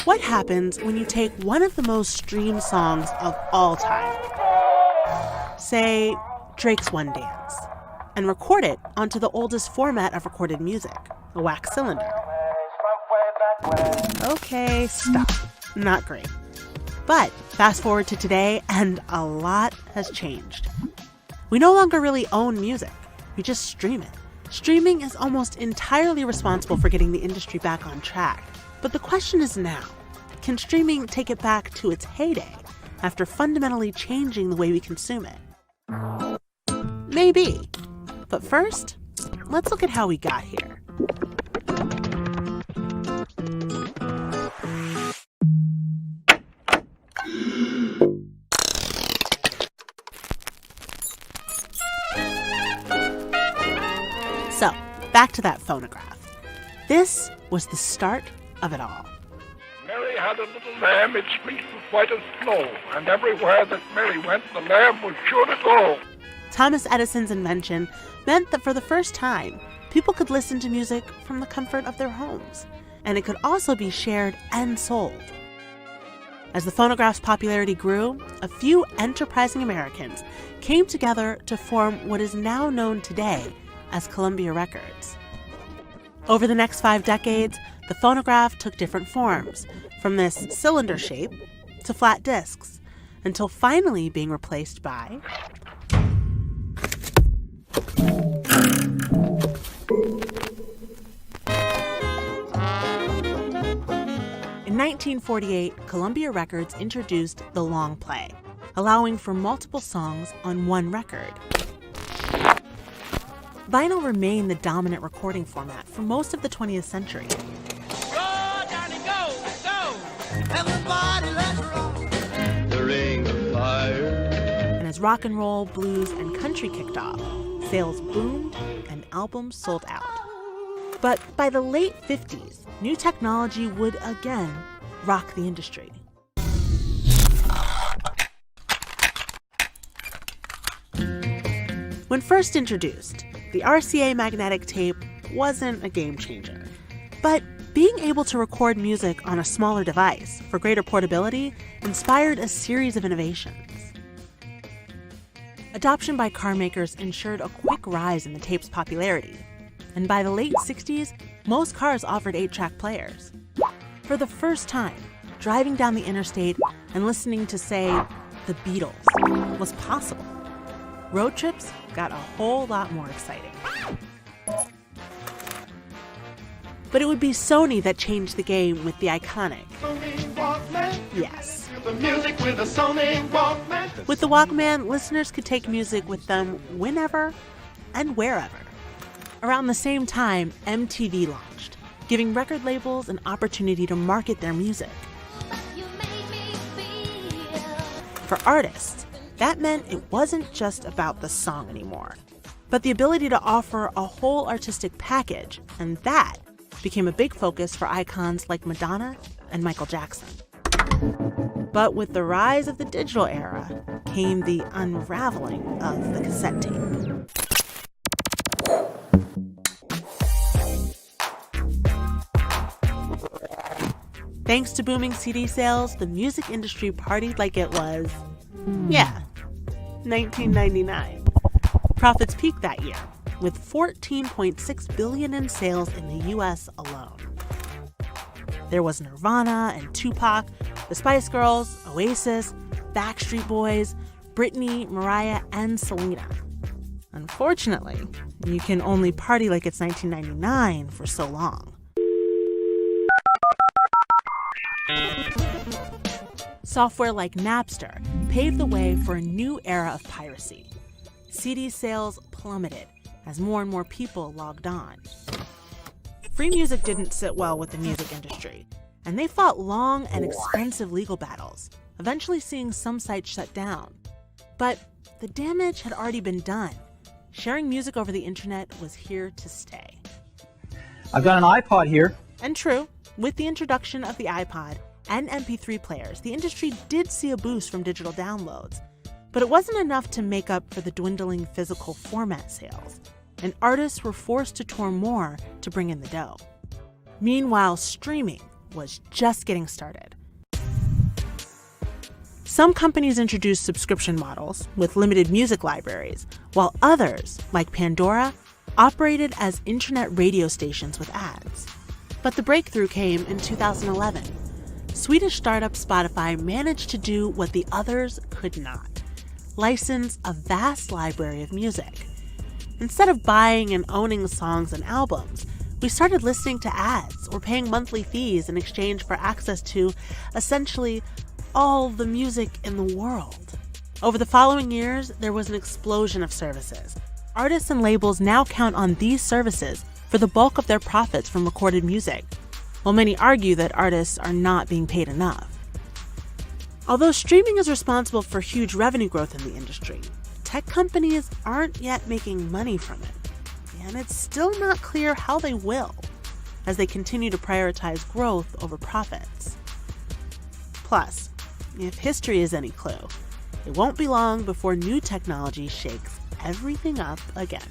What happens when you take one of the most streamed songs of all time, say Drake's One Dance, and record it onto the oldest format of recorded music, a wax cylinder? Okay, stop. Not great. But fast forward to today, and a lot has changed. We no longer really own music. We just stream it. Streaming is almost entirely responsible for getting the industry back on track. But the question is now, can streaming take it back to its heyday after fundamentally changing the way we consume it? Maybe. But first, let's look at how we got here. So, back to that phonograph. This was the start of it all. Mary had a little lamb, its fleece was white as snow, and everywhere that Mary went, the lamb was sure to go. Thomas Edison's invention meant that for the first time, people could listen to music from the comfort of their homes, and it could also be shared and sold. As the phonograph's popularity grew, a few enterprising Americans came together to form what is now known today as Columbia Records. Over the next 5 decades, the phonograph took different forms, from this cylinder shape to flat discs, until finally being replaced by In 1948, Columbia Records introduced the long play, allowing for multiple songs on one record. Vinyl remained the dominant recording format for most of the 20th century. Go, Johnny, go, go! Everybody, let's rock! The ring of fire. And as rock and roll, blues, and country kicked off, sales boomed and albums sold out. But by the late 50s, new technology would again rock the industry. When first introduced, the RCA magnetic tape wasn't a game changer. But being able to record music on a smaller device for greater portability inspired a series of innovations. Adoption by car makers ensured a quick rise in the tape's popularity. And by the late 60s, most cars offered 8-track players. For the first time, driving down the interstate and listening to, say, the Beatles was possible. Road trips got a whole lot more exciting. But it would be Sony that changed the game with the iconic, yes. With the Walkman, listeners could take music with them whenever and wherever. Around the same time, MTV launched, giving record labels an opportunity to market their music. For artists, that meant it wasn't just about the song anymore, but the ability to offer a whole artistic package, and that became a big focus for icons like Madonna and Michael Jackson. But with the rise of the digital era came the unraveling of the cassette tape. Thanks to booming CD sales, the music industry partied like it was, 1999. Profits peaked that year, with $14.6 billion in sales in the US alone. There was Nirvana and Tupac, the Spice Girls, Oasis, Backstreet Boys, Britney, Mariah, and Selena. Unfortunately, you can only party like it's 1999 for so long. Software like Napster paved the way for a new era of piracy. CD sales plummeted as more and more people logged on. Free music didn't sit well with the music industry, and they fought long and expensive legal battles, eventually seeing some sites shut down. But the damage had already been done. Sharing music over the internet was here to stay. I've got an iPod here. And true, with the introduction of the iPod and MP3 players, the industry did see a boost from digital downloads. But it wasn't enough to make up for the dwindling physical format sales, and artists were forced to tour more to bring in the dough. Meanwhile, streaming, was just getting started. Some companies introduced subscription models with limited music libraries, while others, like Pandora, operated as internet radio stations with ads. But the breakthrough came in 2011. Swedish startup Spotify managed to do what the others could not: license a vast library of music. Instead of buying and owning songs and albums, we started listening to ads or paying monthly fees in exchange for access to, essentially, all the music in the world. Over the following years, there was an explosion of services. Artists and labels now count on these services for the bulk of their profits from recorded music, while many argue that artists are not being paid enough. Although streaming is responsible for huge revenue growth in the industry, tech companies aren't yet making money from it, and it's still not clear how they will, as they continue to prioritize growth over profits. Plus, if history is any clue, it won't be long before new technology shakes everything up again.